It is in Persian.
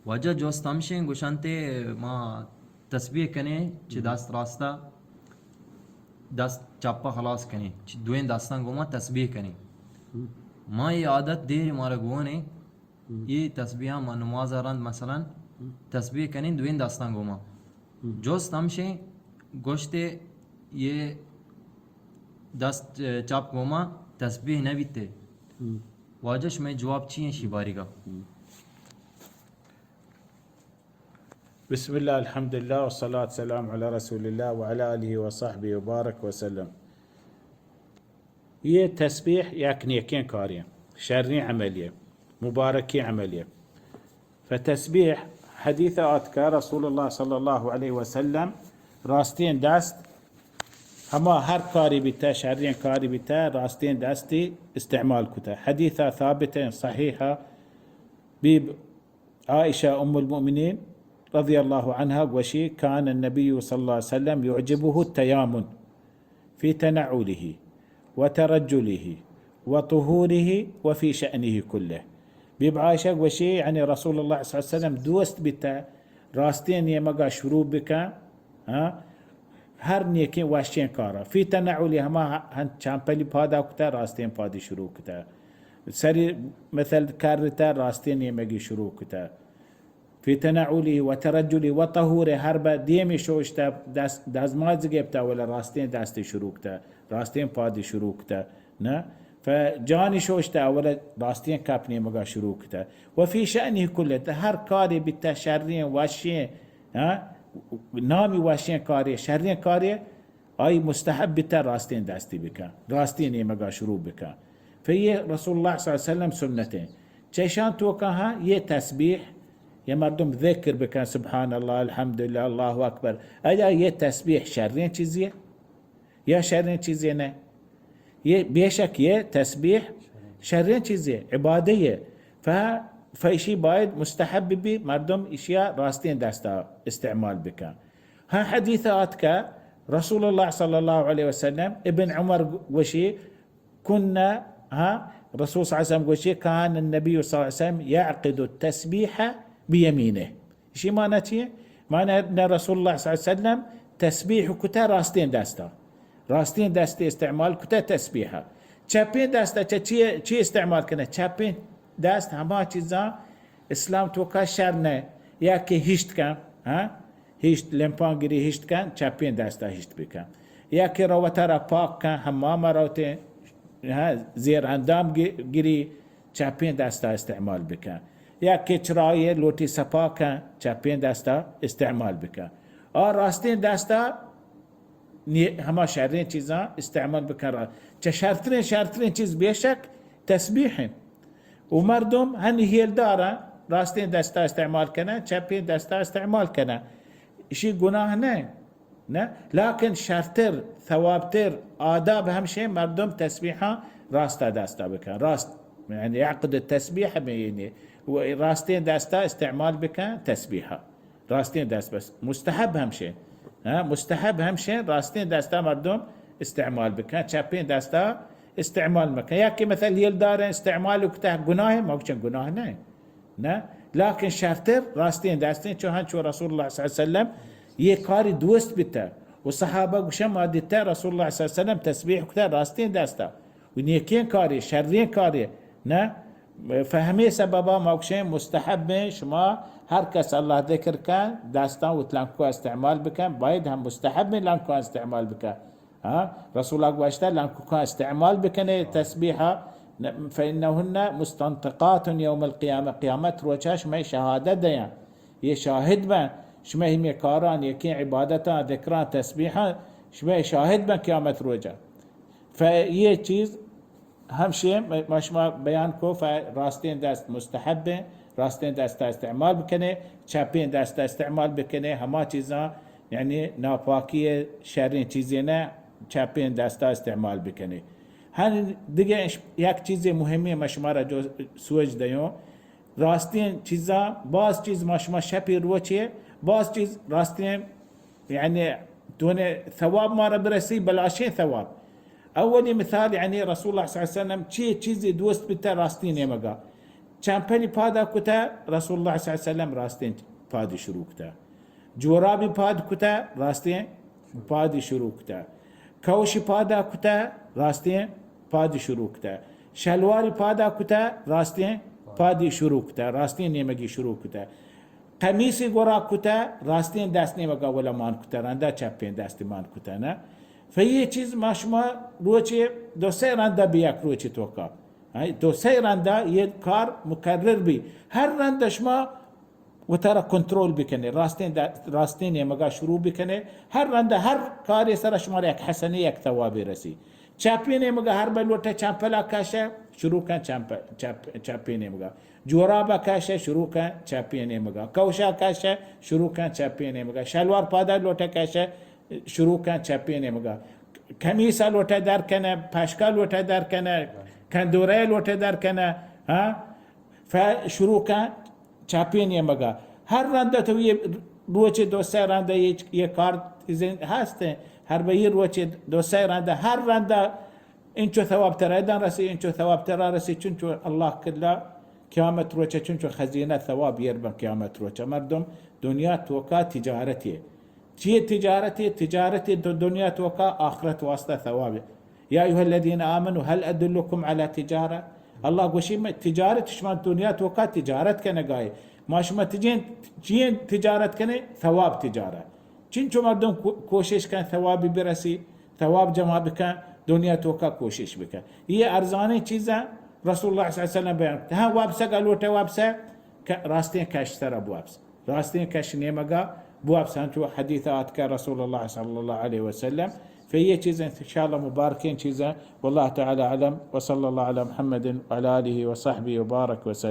وجه جوستامشين گوشانته ما تسبیح کنه چی دست راستا دست چپا خلاص کنه چی دوین دستان گوما تسبیح کنه ما یہ عادت دیر مارا گونه یہ تسبیح ما نماز رند مثلا تسبیح کنه دوین دستان گوما جوستامشين گوشته یہ دست چپ گوما تسبیح نبیته واجهش میں جواب چیئے شیباری کا بسم الله الحمد لله والصلاة والسلام على رسول الله وعلى آله وصحبه وبارك وسلم. ये तस्बीह याक नेकियां कार्य शर्री عملية مباركي عملية. فتسبيح حديث آتك رسول الله صلى الله عليه وسلم راستين داست هما هر كاري بتا شرين كاري بتا راستين داستي استعمال كتا. حديثة ثابتة صحيحة بيب عائشة أم المؤمنين رضي الله عنها وشي كان النبي صلى الله عليه وسلم يعجبه التيامن في تنعله وترجله وطهوره وفي شأنه كله. بيب عائشة وشي يعني رسول الله صلى الله عليه وسلم دوست بتا راستين يمقى شروب بك هر نيكين واشين كارا في تنعله ما هن چامپلی پادا كتا راستين پادي شروع كتا سري مثل كارتا راستين يمقى شروع كتا في تنعله وترجله وطهوره هربا ديمي شوشتا دازماز جبتا ولا راستين داستي شروكتا راستين پادي شروكتا نا فجاني شوشتا ولا راستين كابني مغا شروكتا وفي شأنه كله هر كاري بتا شرين واشين نامي واشين كاري شرين كاري اي مستحب بتا راستين داستي بكا راستين يمغا شروع بكا فهي رسول الله صلى الله عليه وسلم سنتين چشان توكاها يه تسبيح يا مردم ذكر بكان سبحان الله الحمد لله الله أكبر أجا يه تسبيح شرين چيزيه يا شرين چيزيه نه بيشك يه تسبيح شرين چيزيه عبادية فإشي بايد مستحب بي مردم إشياء راستين داستا استعمال بكان. ها حديثاتك رسول الله صلى الله عليه وسلم ابن عمر وشي كنا رسول صلى الله عليه وسلم وشي كان النبي صلى الله عليه وسلم يعقد التسبيح بيمينه. شي معناته؟ معنى ان رسول الله صلى الله عليه وسلم تسبيح كتا راستين داستا راستين داستا استعمال كتا تسبيحه چپين داستا چي استعمال كنا چپين داست هما چيزا اسلام توكا شرنه يا كي هشت كان هشت لمپان گري هشت كان چپين داستا هشت بكان يا كي روتارا پاک كان حمام روته زير اندام گري چپين داستا استعمال بكان یا که چرای لوٹی سپا کن چپین دستا استعمال بکن راستین دستا همه شرین چیزا استعمال بکن چه شرطرین چیز بیشک تسبیحن و مردم هنی هیل دارن راستین دستا استعمال کنن چپین دستا استعمال کنن اشی گناه نه لكن شرطر ثوابتر آداب همشه مردم تسبیحا راستا دستا بکن راست يعني يعقد التسبيح يعني راستين داستا استعمال بك تسبيحة راستين داست بس مستحب همشي مستحب همشي راستين داستا مردم استعمال بك چپين داستا استعمال بك ياكي مثل يلدار استعمال كته گناه ما كان گناه نه لكن شرطر راستين داستين شو هنشو رسول الله صلى الله عليه وسلم يكاري دوست بتا والصحابة وشم عدتا رسول الله صلى الله عليه وسلم تسبيح كته راستين داستا ونيكين كاري شرين كاري نه فهمي سببا موكشين مستحب شما هر كس الله ذكر كان داستان وتلانكو استعمال بكان بايد هم مستحب من لانكو استعمال بكان رسول الله واشتا لانكو كان استعمال بكان تسبيحة فإنهن مستنطقات يوم القيامة قيامت روچاش ما شهادة ديان يشاهد بان شما هم يكاران يكين عبادتا ذكران تسبيحة شما شاهد بان قيامت روچا فيه چيز همشي ماشما بيان کو راستين دست مستحبه راستين دست استعمال بکنه چپين دست استعمال بکنه هما چیزا يعني ناپاکی شرين چیزی نه چپين دست استعمال بکنه هن دیگه یک چیز مهمی ماشما را جو سوج دیو راستين چیزا باز چیز ماشما شپی رو چیه باز چیز راستين يعني دون ثواب ما را برسي بلاشين ثواب اولي مثال يعني رسول الله صلى الله عليه وسلم چی چیزی دوست بتا راستین یمگا چمپلی پادا کتا رسول الله صلی الله علیه وسلم راستین پادی شروع کتا جورابی پاد کتا راستین پادی شروع کتا کوشی پادا کتا راستین پادی شروع کتا شلواری پادا کتا راستین پادی شروع کتا راستین نیمگی شروع کتا قمیسی گورا کتا راستین دست نیمگا ولا مان کتا رنده چپین دستی مان کتا نه فیه چیز ما شما روچی دو سه رنده بیاک روچی توکا دو سه رنده یه کار مکرر بی هر رنده شما و ترى کنترل بکنه راستین یمگا شروع بکنه هر رنده هر کاری سر شما یک حسنه یک ثوابی رسی چاپین یمگا هر بلوٹه چمپلا کاشه شروع کن چاپین یمگا جورابا کاشه شروع کن چاپین یمگا کوشا کاشه شروع کن چاپین یمگا شلوار پادا لوٹه کاشه شروع کن چاپین یمگا کمیسا لوٹه در کنه پشکا لوٹه در کنه کندوره لوٹه در کنه ها فشروع کن چاپین یمگا هر رنده تو یه روچه دو سه رنده یه کار هسته هر به یه روچه دو سه رنده هر رنده اینچو ثواب ترایدن رسی اینچو ثواب ترا رسی چونچو الله کلا قیامت روچه چونچو خزینه ثواب یربن قیامت روچه مردم دنیا توکا تجارتیه چیه تجارتیه تجارتی دنیا توکا آخرت واسطه ثوابه يا أيها الذين آمنوا هل أدلكم على تجارة الله قوشي تجارة شما الدنيا توقع تجارة كنا قاي ما شما تجين تجارة كنا ثواب تجارة چين شو مردم کوشش كان ثواب برسي ثواب جمع بكان دنيا توقع کوشش بكان هي أرزاني چيزا رسول الله صلى الله عليه وسلم بيان ها وابسا قالوا توابسا راستين كاشترى بوابس راستين كاش نيمقا بوابس هنشو حديثات كرسول الله صلى الله عليه وسلم فهي چیزیں ان شاء الله مباركين چیزیں والله تعالى أعلم وصلى الله على محمد وعلى آله وصحبه وبارك وسلم